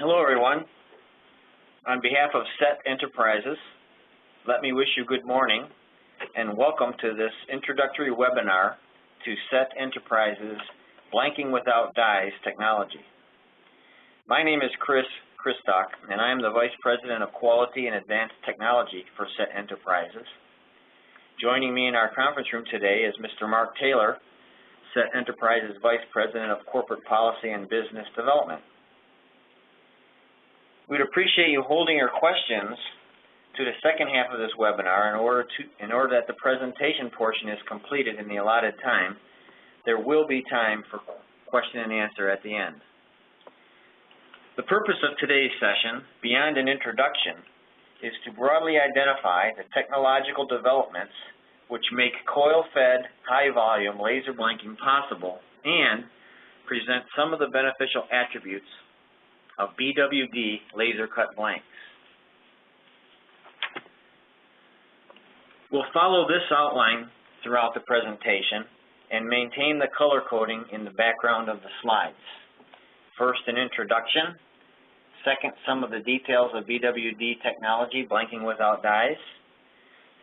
Hello everyone. On behalf of SET Enterprises, let me wish you good morning and welcome to this introductory webinar to SET Enterprises Blanking Without Dyes Technology. My name is Chris Kristock and I am the Vice President of Quality and Advanced Technology for SET Enterprises. Joining me in our conference room today is Mr. Mark Taylor, SET Enterprises Vice President of Corporate Policy and Business Development. We'd appreciate you holding your questions to the second half of this webinar in order that the presentation portion is completed in the allotted time. There will be time for question and answer at the end. The purpose of today's session, beyond an introduction, is to broadly identify the technological developments which make coil-fed, high-volume laser blanking possible and present some of the beneficial attributes of BWD laser cut blanks. We'll follow this outline throughout the presentation and maintain the color coding in the background of the slides. First, an introduction. Second, some of the details of BWD technology, blanking without dyes.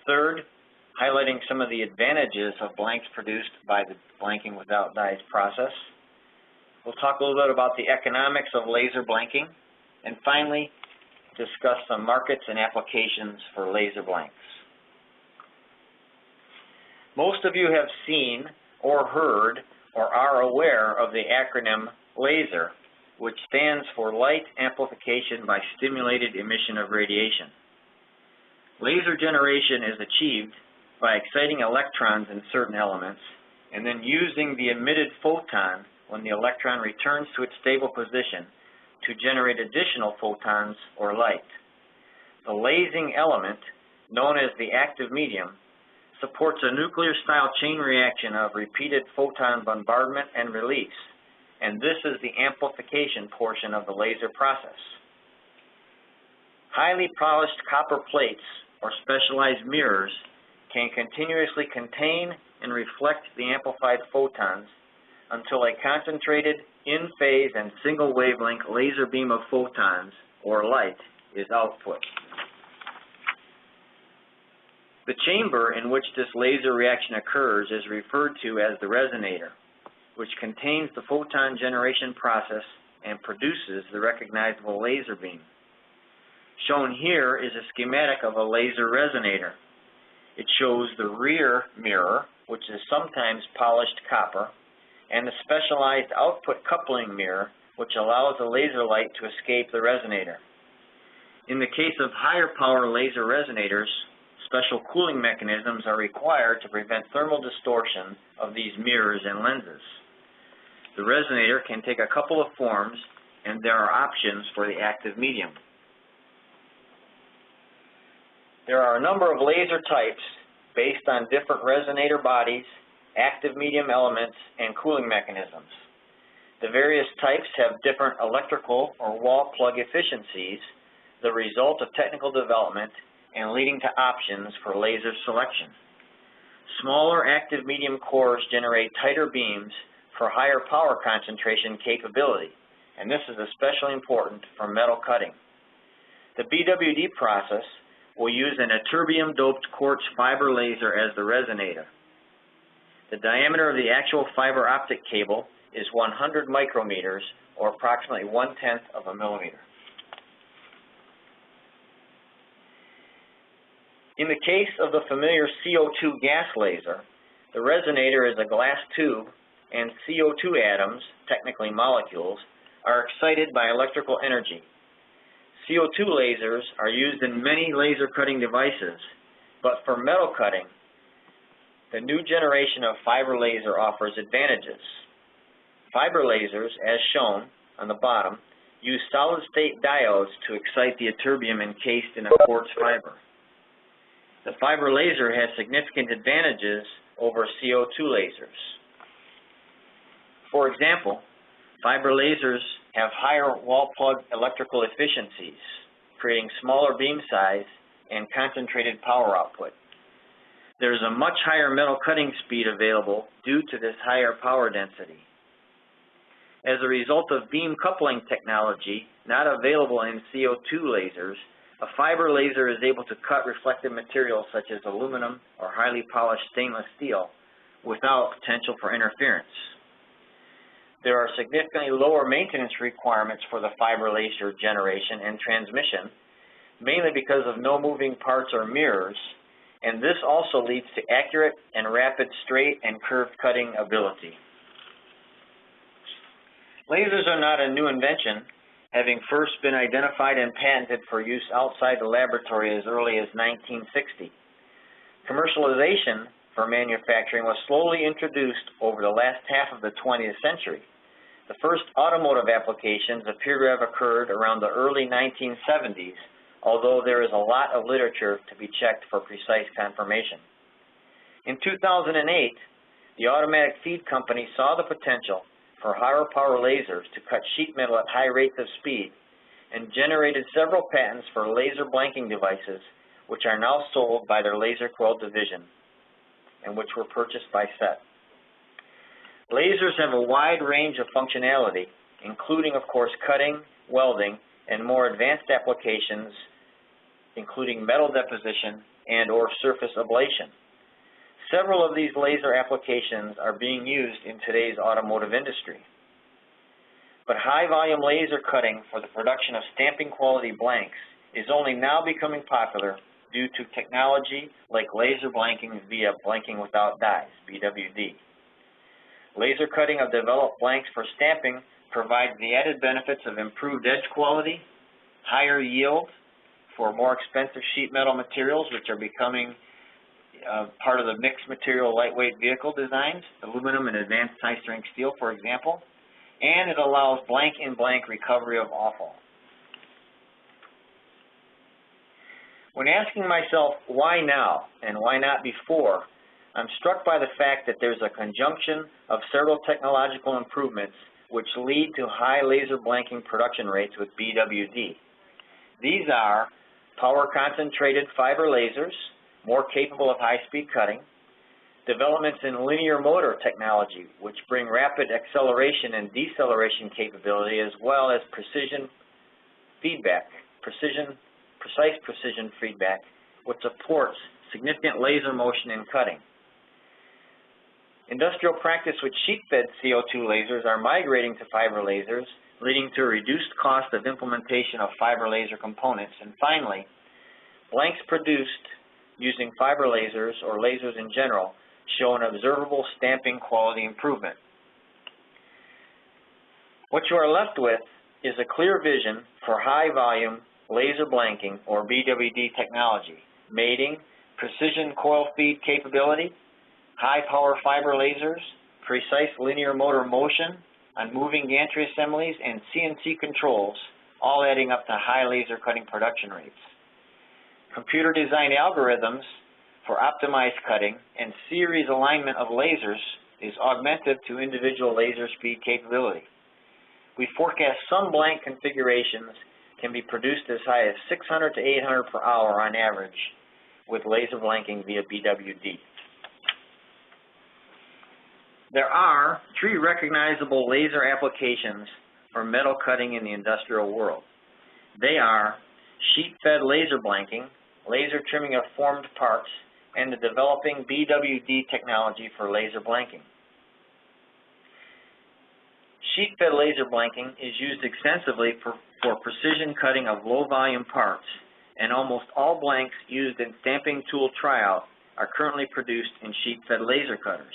Third, highlighting some of the advantages of blanks produced by the blanking without dyes process. We'll talk a little bit about the economics of laser blanking, and finally, discuss some markets and applications for laser blanks. Most of you have seen or heard or are aware of the acronym LASER, which stands for Light Amplification by Stimulated Emission of Radiation. Laser generation is achieved by exciting electrons in certain elements and then using the emitted photon when the electron returns to its stable position to generate additional photons or light. The lasing element, known as the active medium, supports a nuclear-style chain reaction of repeated photon bombardment and release, and this is the amplification portion of the laser process. Highly polished copper plates or specialized mirrors can continuously contain and reflect the amplified photons until a concentrated, in-phase, and single-wavelength laser beam of photons, or light, is output. The chamber in which this laser reaction occurs is referred to as the resonator, which contains the photon generation process and produces the recognizable laser beam. Shown here is a schematic of a laser resonator. It shows the rear mirror, which is sometimes polished copper, and the specialized output coupling mirror, which allows the laser light to escape the resonator. In the case of higher power laser resonators, special cooling mechanisms are required to prevent thermal distortion of these mirrors and lenses. The resonator can take a couple of forms, and there are options for the active medium. There are a number of laser types based on different resonator bodies, active medium elements, and cooling mechanisms. The various types have different electrical or wall plug efficiencies, the result of technical development and leading to options for laser selection. Smaller active medium cores generate tighter beams for higher power concentration capability, and this is especially important for metal cutting. The BWD process will use an ytterbium-doped quartz fiber laser as the resonator. The diameter of the actual fiber optic cable is 100 micrometers, or approximately 1/10 of a millimeter. In the case of the familiar CO2 gas laser, the resonator is a glass tube, and CO2 atoms, technically molecules, are excited by electrical energy. CO2 lasers are used in many laser cutting devices, but for metal cutting, the new generation of fiber laser offers advantages. Fiber lasers, as shown on the bottom, use solid-state diodes to excite the ytterbium encased in a quartz fiber. The fiber laser has significant advantages over CO2 lasers. For example, fiber lasers have higher wall plug electrical efficiencies, creating smaller beam size and concentrated power output. There is a much higher metal cutting speed available due to this higher power density. As a result of beam coupling technology not available in CO2 lasers, a fiber laser is able to cut reflective materials such as aluminum or highly polished stainless steel without potential for interference. There are significantly lower maintenance requirements for the fiber laser generation and transmission, mainly because of no moving parts or mirrors, and this also leads to accurate and rapid straight and curved cutting ability. Lasers are not a new invention, having first been identified and patented for use outside the laboratory as early as 1960. Commercialization for manufacturing was slowly introduced over the last half of the 20th century. The first automotive applications appear to have occurred around the early 1970s, although there is a lot of literature to be checked for precise confirmation. In 2008, the Automatic Feed Company saw the potential for higher power lasers to cut sheet metal at high rates of speed and generated several patents for laser blanking devices, which are now sold by their Laser Coil division and which were purchased by SET. Lasers have a wide range of functionality, including, of course, cutting, welding, and more advanced applications, including metal deposition and/or surface ablation. Several of these laser applications are being used in today's automotive industry. But high-volume laser cutting for the production of stamping quality blanks is only now becoming popular due to technology like laser blanking via blanking without dyes, BWD. Laser cutting of developed blanks for stamping provides the added benefits of improved edge quality, higher yield for more expensive sheet metal materials, which are becoming part of the mixed material lightweight vehicle designs, aluminum and advanced high-strength steel, for example, and it allows blank-in-blank recovery of offal. When asking myself why now and why not before, I'm struck by the fact that there's a conjunction of several technological improvements which lead to high laser blanking production rates with BWD. These are power-concentrated fiber lasers, more capable of high-speed cutting, developments in linear motor technology, which bring rapid acceleration and deceleration capability, as well as precise precision feedback, which supports significant laser motion in cutting. Industrial practice with sheet-fed CO2 lasers are migrating to fiber lasers, leading to a reduced cost of implementation of fiber laser components. And finally, blanks produced using fiber lasers or lasers in general show an observable stamping quality improvement. What you are left with is a clear vision for high-volume laser blanking or BWD technology, mating, precision coil feed capability, high-power fiber lasers, precise linear motor motion on moving gantry assemblies, and CNC controls, all adding up to high laser cutting production rates. Computer design algorithms for optimized cutting and series alignment of lasers is augmented to individual laser speed capability. We forecast some blank configurations can be produced as high as 600 to 800 per hour on average with laser blanking via BWD. There are 3 recognizable laser applications for metal cutting in the industrial world. They are sheet-fed laser blanking, laser trimming of formed parts, and the developing BWD technology for laser blanking. Sheet-fed laser blanking is used extensively for precision cutting of low-volume parts, and almost all blanks used in stamping tool tryout are currently produced in sheet-fed laser cutters.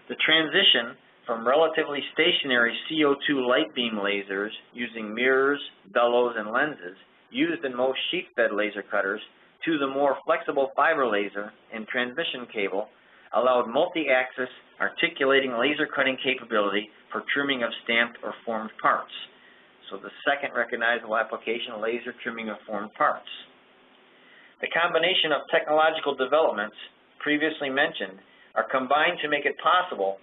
The transition from relatively stationary CO2 light beam lasers using mirrors, bellows, and lenses used in most sheet-fed laser cutters to the more flexible fiber laser and transmission cable allowed multi-axis articulating laser cutting capability for trimming of stamped or formed parts. So the second recognizable application, laser trimming of formed parts. The combination of technological developments previously mentioned are combined to make it possible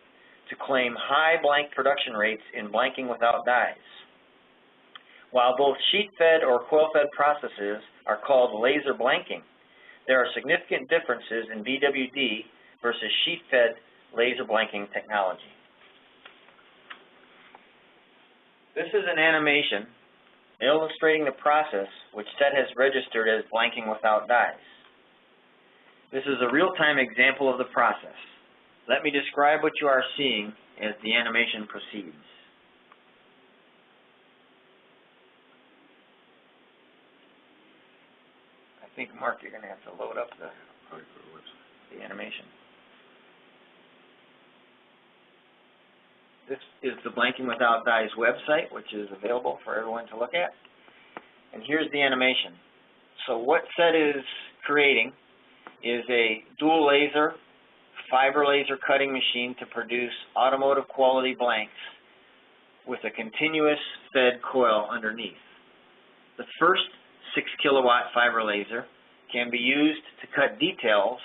to claim high blank production rates in blanking without dyes. While both sheet-fed or coil-fed processes are called laser blanking, there are significant differences in BWD versus sheet-fed laser blanking technology. This is an animation illustrating the process which SET has registered as blanking without dyes. This is a real-time example of the process. Let me describe what you are seeing as the animation proceeds. I think, Mark, you're going to have to load up the animation. This is the Blanking Without Dyes website, which is available for everyone to look at. And here's the animation. So what SET is creating is a dual laser, fiber laser cutting machine to produce automotive quality blanks with a continuous fed coil underneath. The first 6 kilowatt fiber laser can be used to cut details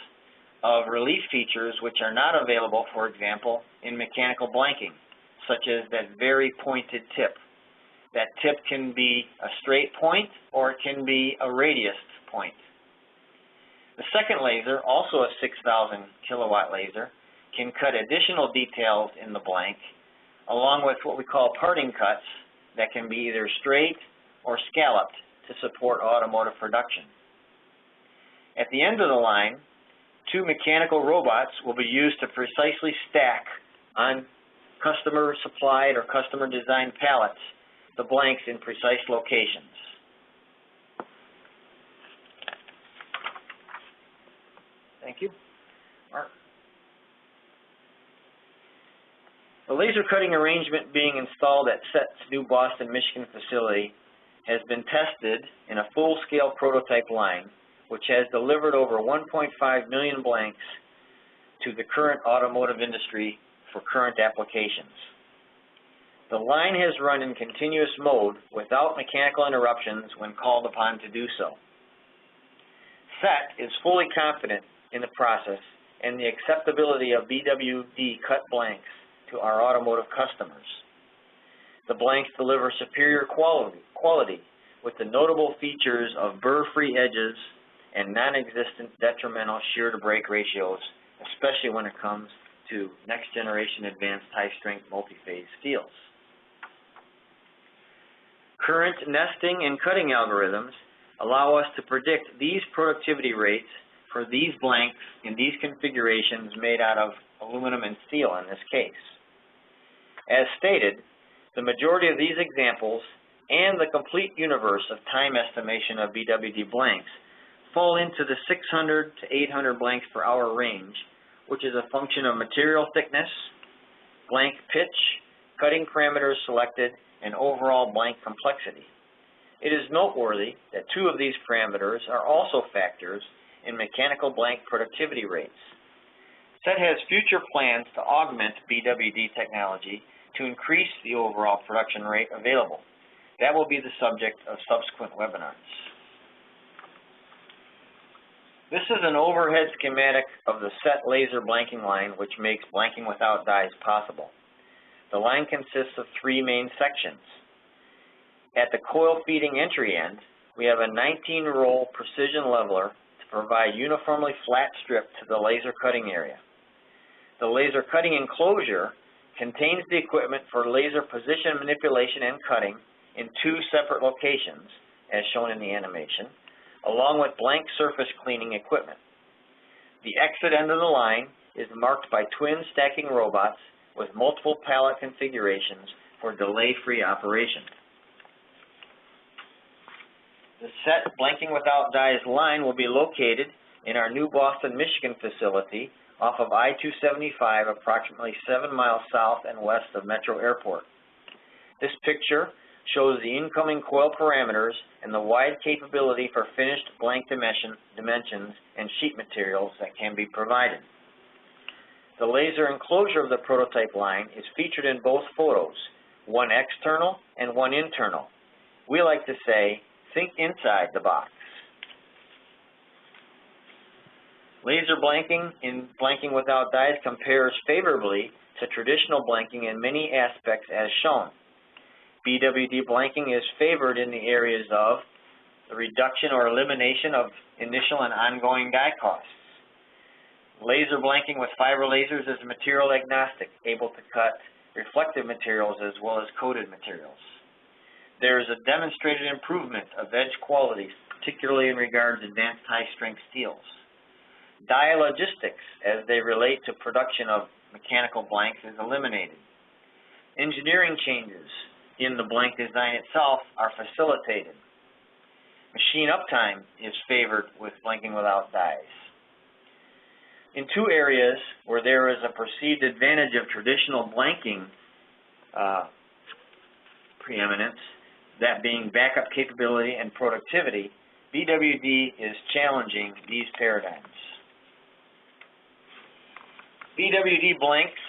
of relief features which are not available, for example, in mechanical blanking, such as that very pointed tip. That tip can be a straight point or it can be a radius point. The second laser, also a 6,000 kilowatt laser, can cut additional details in the blank, along with what we call parting cuts that can be either straight or scalloped to support automotive production. At the end of the line, 2 mechanical robots will be used to precisely stack on customer supplied or customer designed pallets the blanks in precise locations. Thank you. Mark. The laser cutting arrangement being installed at SET's new Boston, Michigan facility has been tested in a full-scale prototype line, which has delivered over 1.5 million blanks to the current automotive industry for current applications. The line has run in continuous mode without mechanical interruptions when called upon to do so. SET is fully confident in the process and the acceptability of BWD cut blanks to our automotive customers. The blanks deliver superior quality with the notable features of burr-free edges and non-existent detrimental shear-to-break ratios, especially when it comes to next-generation advanced high-strength multi-phase steels. Current nesting and cutting algorithms allow us to predict these productivity rates for these blanks in these configurations made out of aluminum and steel in this case. As stated, the majority of these examples and the complete universe of time estimation of BWD blanks fall into the 600 to 800 blanks per hour range, which is a function of material thickness, blank pitch, cutting parameters selected, and overall blank complexity. It is noteworthy that 2 of these parameters are also factors in mechanical blank productivity rates. SET has future plans to augment BWD technology to increase the overall production rate available. That will be the subject of subsequent webinars. This is an overhead schematic of the SET laser blanking line, which makes blanking without dyes possible. The line consists of 3 main sections. At the coil feeding entry end, we have a 19-roll precision leveler to provide uniformly flat strip to the laser cutting area. The laser cutting enclosure contains the equipment for laser position manipulation and cutting in 2 separate locations, as shown in the animation, along with blank surface cleaning equipment. The exit end of the line is marked by twin stacking robots with multiple pallet configurations for delay-free operation. The SET Blanking Without Dyes line will be located in our new Boston, Michigan facility off of I-275, approximately 7 miles south and west of Metro Airport. This picture shows the incoming coil parameters and the wide capability for finished blank dimensions and sheet materials that can be provided. The laser enclosure of the prototype line is featured in both photos, one external and one internal. We like to say, think inside the box. Laser blanking in Blanking Without Dyes compares favorably to traditional blanking in many aspects as shown. BWD blanking is favored in the areas of the reduction or elimination of initial and ongoing die costs. Laser blanking with fiber lasers is material agnostic, able to cut reflective materials as well as coated materials. there is a demonstrated improvement of edge qualities, particularly in regards to advanced high-strength steels. Die logistics, as they relate to production of mechanical blanks, is eliminated. Engineering changes in the blank design itself are facilitated. Machine uptime is favored with blanking without dies. In two areas where there is a perceived advantage of traditional blanking preeminence, that being backup capability and productivity, BWD is challenging these paradigms. BWD blanks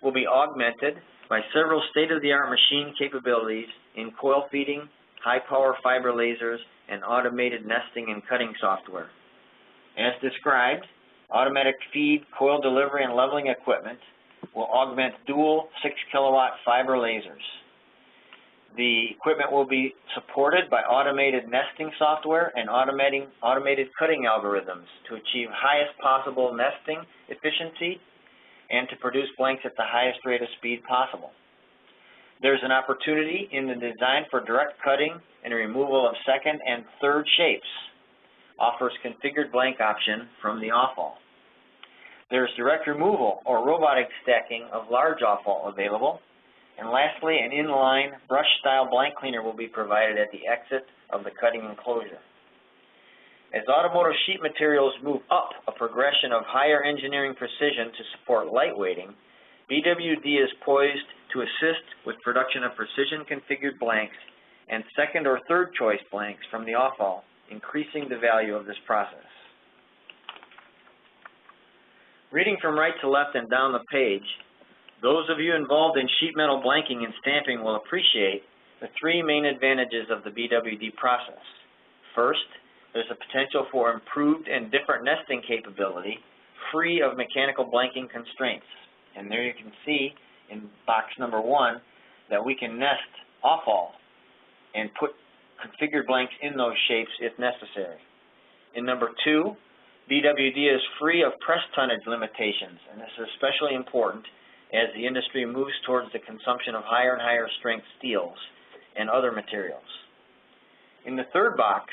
will be augmented by several state-of-the-art machine capabilities in coil feeding, high-power fiber lasers, and automated nesting and cutting software. As described, automatic feed, coil delivery, and leveling equipment will augment dual 6-kilowatt fiber lasers. The equipment will be supported by automated nesting software and automated cutting algorithms to achieve highest possible nesting efficiency and to produce blanks at the highest rate of speed possible. There's an opportunity in the design for direct cutting and removal of second and third shapes. Offers configured blank option from the offall. There's direct removal or robotic stacking of large offall available. And lastly, an inline brush-style blank cleaner will be provided at the exit of the cutting enclosure. As automotive sheet materials move up a progression of higher engineering precision to support lightweighting, BWD is poised to assist with production of precision-configured blanks and second or third choice blanks from the offall, increasing the value of this process. Reading from right to left and down the page, those of you involved in sheet metal blanking and stamping will appreciate the three main advantages of the BWD process. First, there's a potential for improved and different nesting capability, free of mechanical blanking constraints. And there you can see in box number 1 that we can nest offall and put configured blanks in those shapes if necessary. In number 2, BWD is free of press tonnage limitations, and this is especially important as the industry moves towards the consumption of higher and higher strength steels and other materials. In the third box,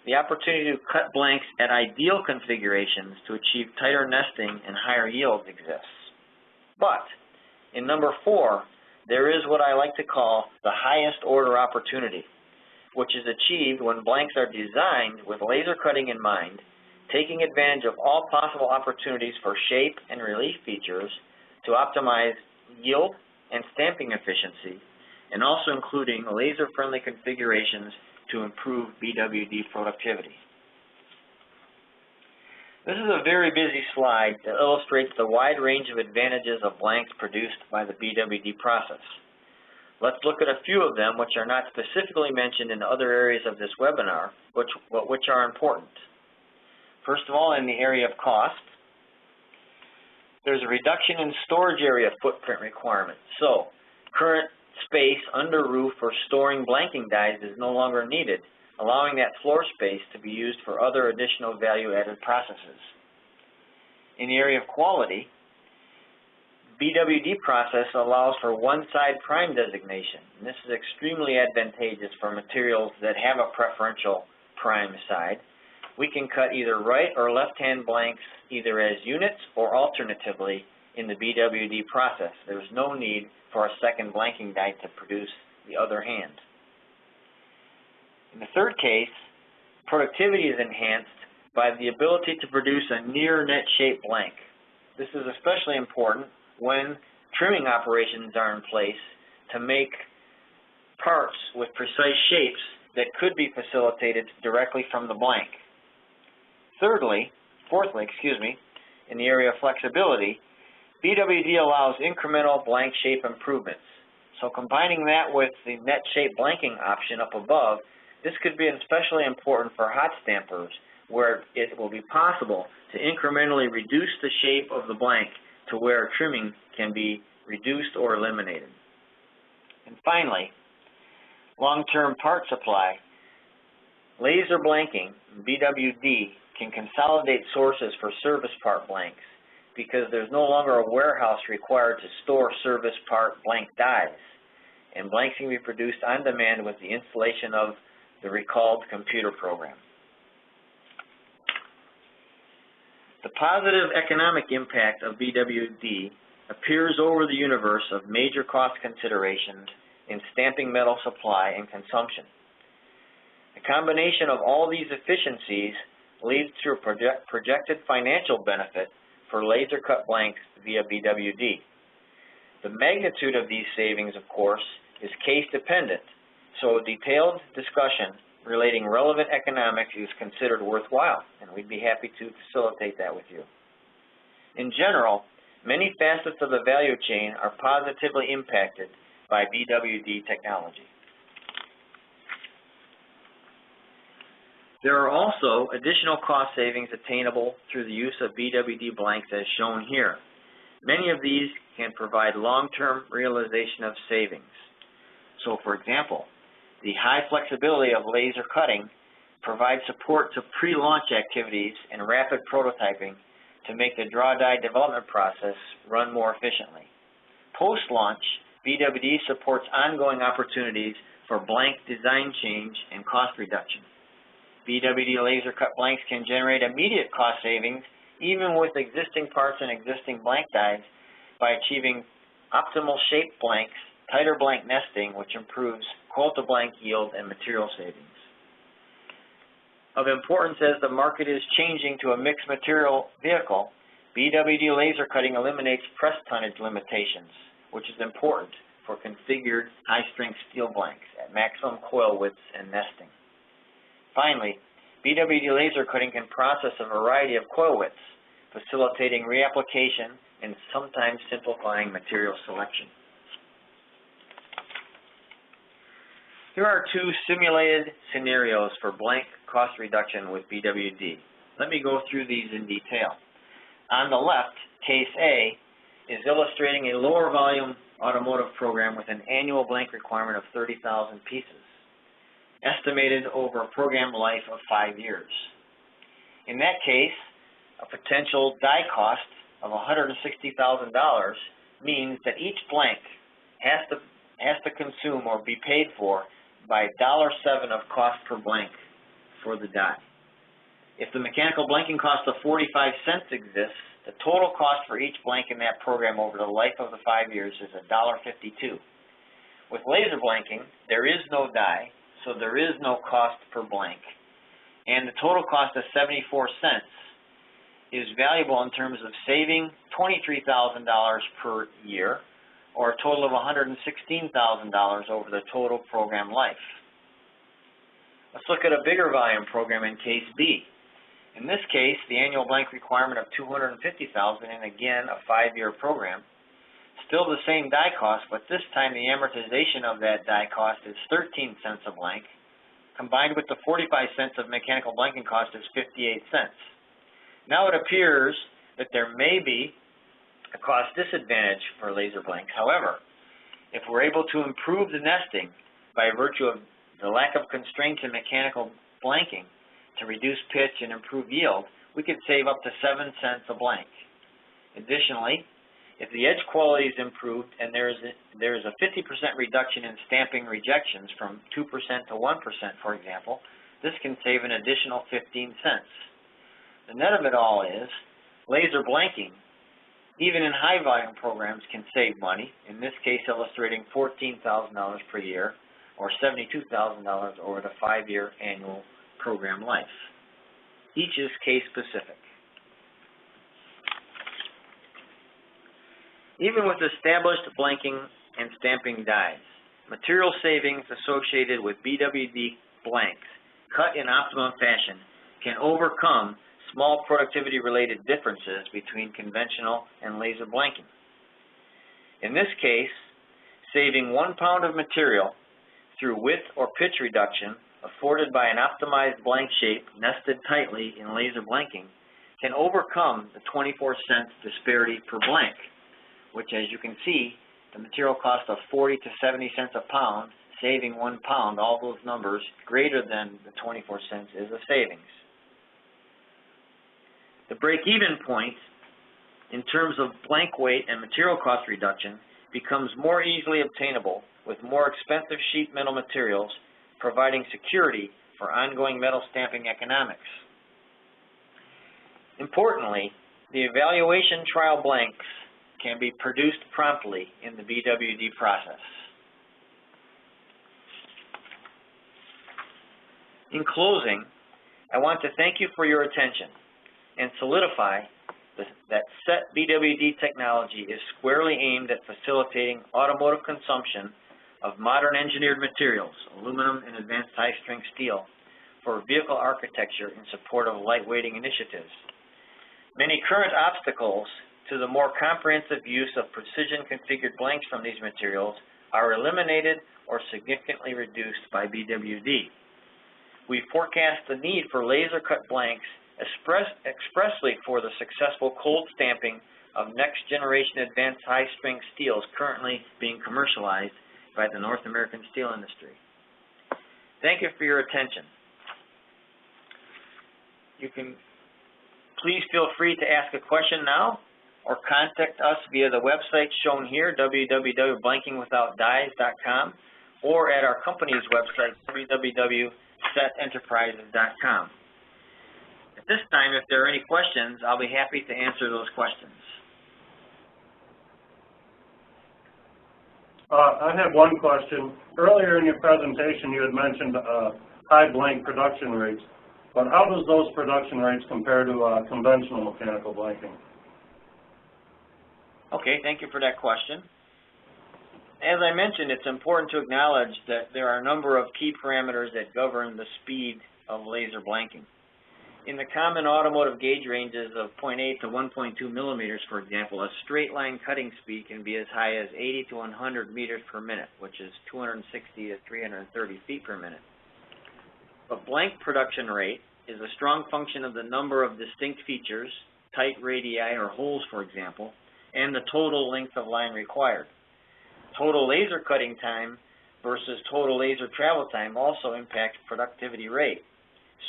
the opportunity to cut blanks at ideal configurations to achieve tighter nesting and higher yields exists. But in number 4, there is what I like to call the highest order opportunity, which is achieved when blanks are designed with laser cutting in mind, taking advantage of all possible opportunities for shape and relief features to optimize yield and stamping efficiency, and also including laser-friendly configurations to improve BWD productivity. This is a very busy slide that illustrates the wide range of advantages of blanks produced by the BWD process. Let's look at a few of them which are not specifically mentioned in other areas of this webinar, which are important. First of all, in the area of cost, there's a reduction in storage area footprint requirements. So, current space under roof for storing blanking dies is no longer needed, allowing that floor space to be used for other additional value-added processes. In the area of quality, BWD process allows for one-side prime designation, and this is extremely advantageous for materials that have a preferential prime side. We can cut either right or left-hand blanks either as units or alternatively in the BWD process. There's no need for a second blanking die to produce the other hand. In the third case, productivity is enhanced by the ability to produce a near net shape blank. This is especially important when trimming operations are in place to make parts with precise shapes that could be facilitated directly from the blank. Fourthly, in the area of flexibility, BWD allows incremental blank shape improvements. So combining that with the net shape blanking option up above, this could be especially important for hot stampers, where it will be possible to incrementally reduce the shape of the blank to where trimming can be reduced or eliminated. And finally, long-term part supply. Laser blanking, BWD, can consolidate sources for service part blanks because there's no longer a warehouse required to store service part blank dies. and blanks can be produced on demand with the installation of the recalled computer program. The positive economic impact of BWD appears over the universe of major cost considerations in stamping metal supply and consumption. The combination of all these efficiencies leads to a projected financial benefit for laser cut blanks via BWD. The magnitude of these savings, of course, is case dependent, so a detailed discussion relating relevant economics is considered worthwhile, and we'd be happy to facilitate that with you. In general, many facets of the value chain are positively impacted by BWD technology. There are also additional cost savings attainable through the use of BWD blanks as shown here. Many of these can provide long-term realization of savings. So, for example, the high flexibility of laser cutting provides support to pre-launch activities and rapid prototyping to make the draw die development process run more efficiently. Post-launch, BWD supports ongoing opportunities for blank design change and cost reduction. BWD laser cut blanks can generate immediate cost savings even with existing parts and existing blank dies by achieving optimal shaped blanks, tighter blank nesting, which improves quill-to-blank yield and material savings. Of importance as the market is changing to a mixed material vehicle, BWD laser cutting eliminates press tonnage limitations, which is important for configured high-strength steel blanks at maximum coil widths and nesting. Finally, BWD laser cutting can process a variety of coil widths, facilitating reapplication and sometimes simplifying material selection. Here are two simulated scenarios for blank cost reduction with BWD. Let me go through these in detail. On the left, case A is illustrating a lower volume automotive program with an annual blank requirement of 30,000 pieces, estimated over a program life of 5 years. In that case, a potential die cost of $160,000 means that each blank has to consume or be paid for by $1.07 of cost per blank for the die. If the mechanical blanking cost of 45 cents exists, the total cost for each blank in that program over the life of the 5 years is $1.52. With laser blanking, there is no die, so there is no cost per blank, and the total cost of 74 cents is valuable in terms of saving $23,000 per year, or a total of $116,000 over the total program life. Let's look at a bigger volume program in case B. In this case, the annual blank requirement of $250,000 and again a 5-year program. Still the same die cost, but this time the amortization of that die cost is 13 cents a blank, combined with the 45 cents of mechanical blanking cost is 58 cents. Now it appears that there may be a cost disadvantage for laser blanks. However, if we're able to improve the nesting by virtue of the lack of constraints in mechanical blanking to reduce pitch and improve yield, we could save up to 7 cents a blank. Additionally, if the edge quality is improved and there is a 50% reduction in stamping rejections from 2% to 1%, for example, this can save an additional 15 cents. The net of it all is laser blanking, even in high volume programs, can save money, in this case illustrating $14,000 per year or $72,000 over the 5-year annual program life. Each is case specific. Even with established blanking and stamping dies, material savings associated with BWD blanks cut in optimum fashion can overcome small productivity-related differences between conventional and laser blanking. In this case, saving 1 pound of material through width or pitch reduction afforded by an optimized blank shape nested tightly in laser blanking can overcome the 24 cents disparity per blank, which, as you can see, the material cost of 40 to 70 cents a pound, saving 1 pound, all those numbers greater than the 24 cents is a savings. The break-even point in terms of blank weight and material cost reduction becomes more easily obtainable with more expensive sheet metal materials, providing security for ongoing metal stamping economics. Importantly, the evaluation trial blanks can be produced promptly in the BWD process. In closing, I want to thank you for your attention and solidify that SET BWD technology is squarely aimed at facilitating automotive consumption of modern engineered materials, aluminum and advanced high-strength steel, for vehicle architecture in support of lightweighting initiatives. Many current obstacles to the more comprehensive use of precision-configured blanks from these materials are eliminated or significantly reduced by BWD. We forecast the need for laser-cut blanks expressly for the successful cold stamping of next-generation advanced high-strength steels currently being commercialized by the North American steel industry. Thank you for your attention. You can please feel free to ask a question now or contact us via the website shown here, www.blankingwithoutdies.com, or at our company's website, www.setenterprises.com. At this time, if there are any questions, I'll be happy to answer those questions. I have one question. Earlier in your presentation, you had mentioned high blank production rates, but how does those production rates compare to conventional mechanical blanking? Okay, thank you for that question. As I mentioned, it's important to acknowledge that there are a number of key parameters that govern the speed of laser blanking. In the common automotive gauge ranges of 0.8 to 1.2 millimeters, for example, a straight line cutting speed can be as high as 80 to 100 meters per minute, which is 260 to 330 feet per minute. But blank production rate is a strong function of the number of distinct features, tight radii or holes, for example, and the total length of line required. Total laser cutting time versus total laser travel time also impacts productivity rate.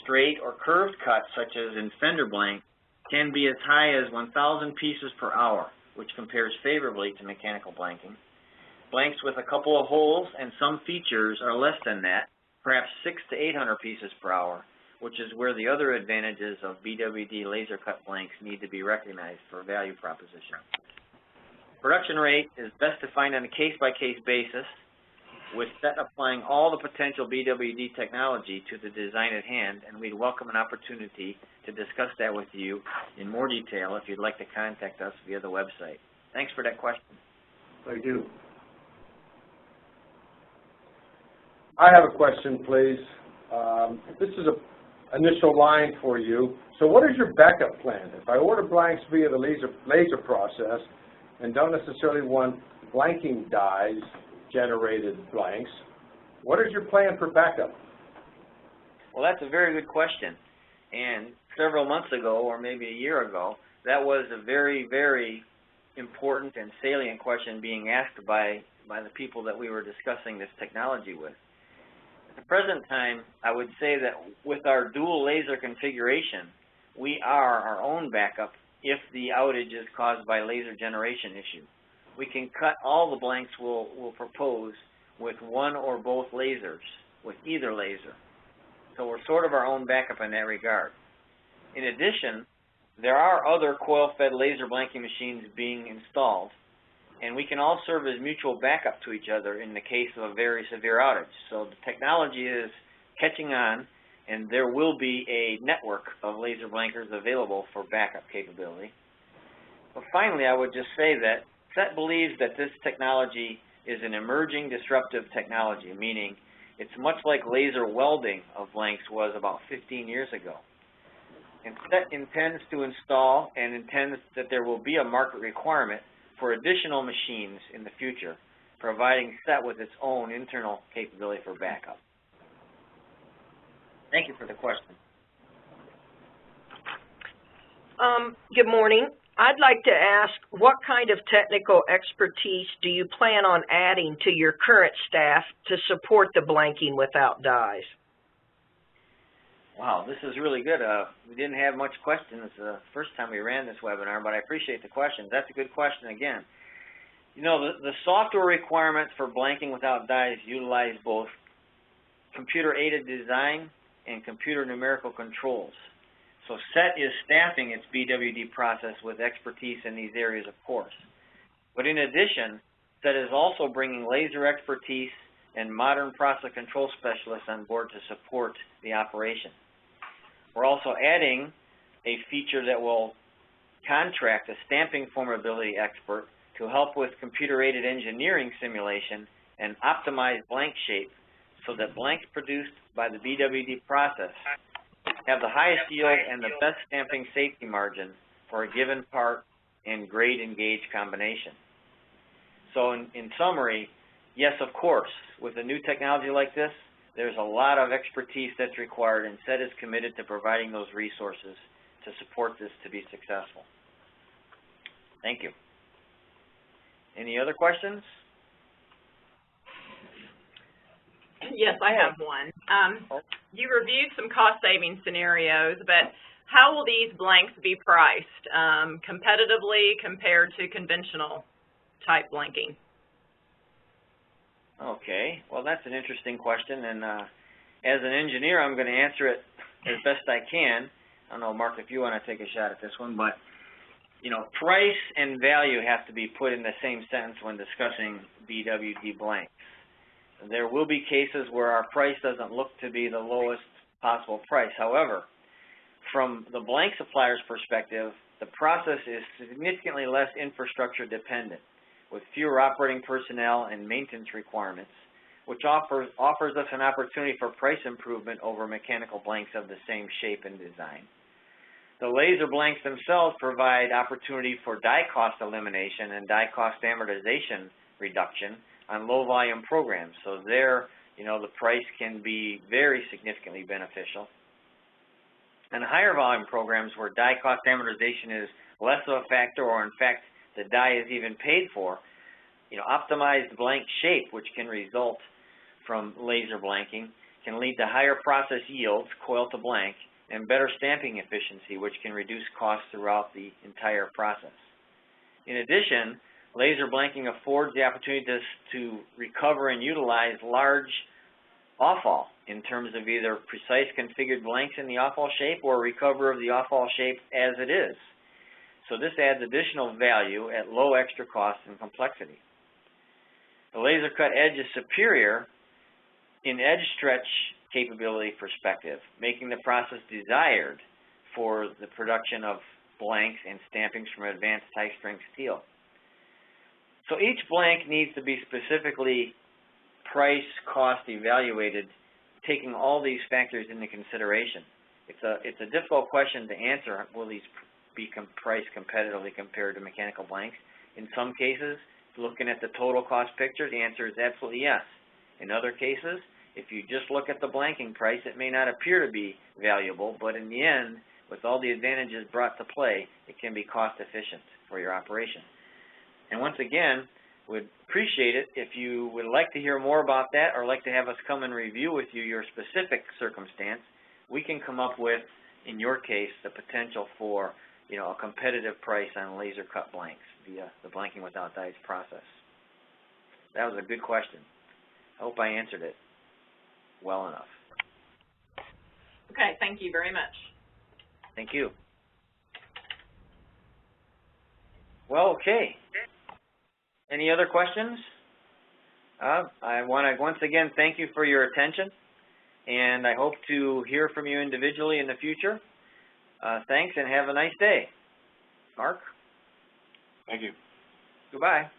Straight or curved cuts, such as in fender blank, can be as high as 1,000 pieces per hour, which compares favorably to mechanical blanking. Blanks with a couple of holes and some features are less than that, perhaps 600 to 800 pieces per hour, which is where the other advantages of BWD laser cut blanks need to be recognized for value proposition. Production rate is best defined on a case-by-case basis, with SET applying all the potential BWD technology to the design at hand, and we'd welcome an opportunity to discuss that with you in more detail if you'd like to contact us via the website. Thanks for that question. Thank you. I have a question, please. This is an initial line for you. So what is your backup plan? If I order blanks via the laser process and don't necessarily want blanking dies generated blanks, what is your plan for backup? Well, that's a very good question. And several months ago, or maybe a year ago, that was a very, very important and salient question being asked by the people that we were discussing this technology with. At the present time, I would say that with our dual laser configuration, we are our own backup if the outage is caused by laser generation issue. We can cut all the blanks we'll propose with one or both lasers, with either laser. So we're sort of our own backup in that regard. In addition, there are other coil-fed laser blanking machines being installed, and we can all serve as mutual backup to each other in the case of a very severe outage. So the technology is catching on, and there will be a network of laser blankers available for backup capability. But finally, I would just say that SET believes that this technology is an emerging disruptive technology, meaning it's much like laser welding of blanks was about 15 years ago. And SET intends to install and intends that there will be a market requirement for additional machines in the future, providing SET with its own internal capability for backup. Thank you for the question. Good morning. I'd like to ask, what kind of technical expertise do you plan on adding to your current staff to support the blanking without dies? Wow, this is really good. We didn't have much questions the first time we ran this webinar, but I appreciate the questions. That's a good question again. You know, the software requirements for blanking without dyes utilize both computer-aided design and computer numerical controls. So SET is staffing its BWD process with expertise in these areas, of course. But in addition, SET is also bringing laser expertise and modern process control specialists on board to support the operation. We're also adding a feature that will contract a stamping formability expert to help with computer-aided engineering simulation and optimize blank shape so that blanks produced by the BWD process have the highest yield and the best stamping safety margin for a given part and grade and gauge combination. So in summary, yes, of course, with a new technology like this, there's a lot of expertise that's required, and SET is committed to providing those resources to support this to be successful. Thank you. Any other questions? Yes, I have one. You reviewed some cost-saving scenarios, but how will these blanks be priced competitively compared to conventional type blanking? Okay, well, that's an interesting question, and as an engineer, I'm going to answer it as best I can. I don't know, Mark, if you want to take a shot at this one, but you know, price and value have to be put in the same sentence when discussing BWD blanks. There will be cases where our price doesn't look to be the lowest possible price. However, from the blank supplier's perspective, the process is significantly less infrastructure dependent, with fewer operating personnel and maintenance requirements, which offers us an opportunity for price improvement over mechanical blanks of the same shape and design. The laser blanks themselves provide opportunity for die cost elimination and die cost amortization reduction on low volume programs. So there, you know, the price can be very significantly beneficial. And higher volume programs where die cost amortization is less of a factor, or in fact the die is even paid for, you know, optimized blank shape, which can result from laser blanking, can lead to higher process yields, coil to blank, and better stamping efficiency, which can reduce costs throughout the entire process. In addition, laser blanking affords the opportunity to recover and utilize large off-all in terms of either precise configured blanks in the off-all shape or recover of the off-all shape as it is. So this adds additional value at low extra cost and complexity. The laser cut edge is superior in edge stretch capability perspective, making the process desired for the production of blanks and stampings from advanced high-strength steel. So each blank needs to be specifically price cost evaluated, taking all these factors into consideration. It's a difficult question to answer. Will these be priced competitively compared to mechanical blanks? In some cases, looking at the total cost picture, the answer is absolutely yes. In other cases, if you just look at the blanking price, it may not appear to be valuable, but in the end, with all the advantages brought to play, it can be cost efficient for your operation. And once again, would appreciate it if you would like to hear more about that, or like to have us come and review with you your specific circumstance. We can come up with, in your case, the potential for, you know, a competitive price on laser cut blanks via the blanking without dyes process. That was a good question. I hope I answered it well enough. Okay, thank you very much. Thank you. Well, okay. Any other questions? I want to once again thank you for your attention, and I hope to hear from you individually in the future. Thanks, and have a nice day. Mark? Thank you. Goodbye.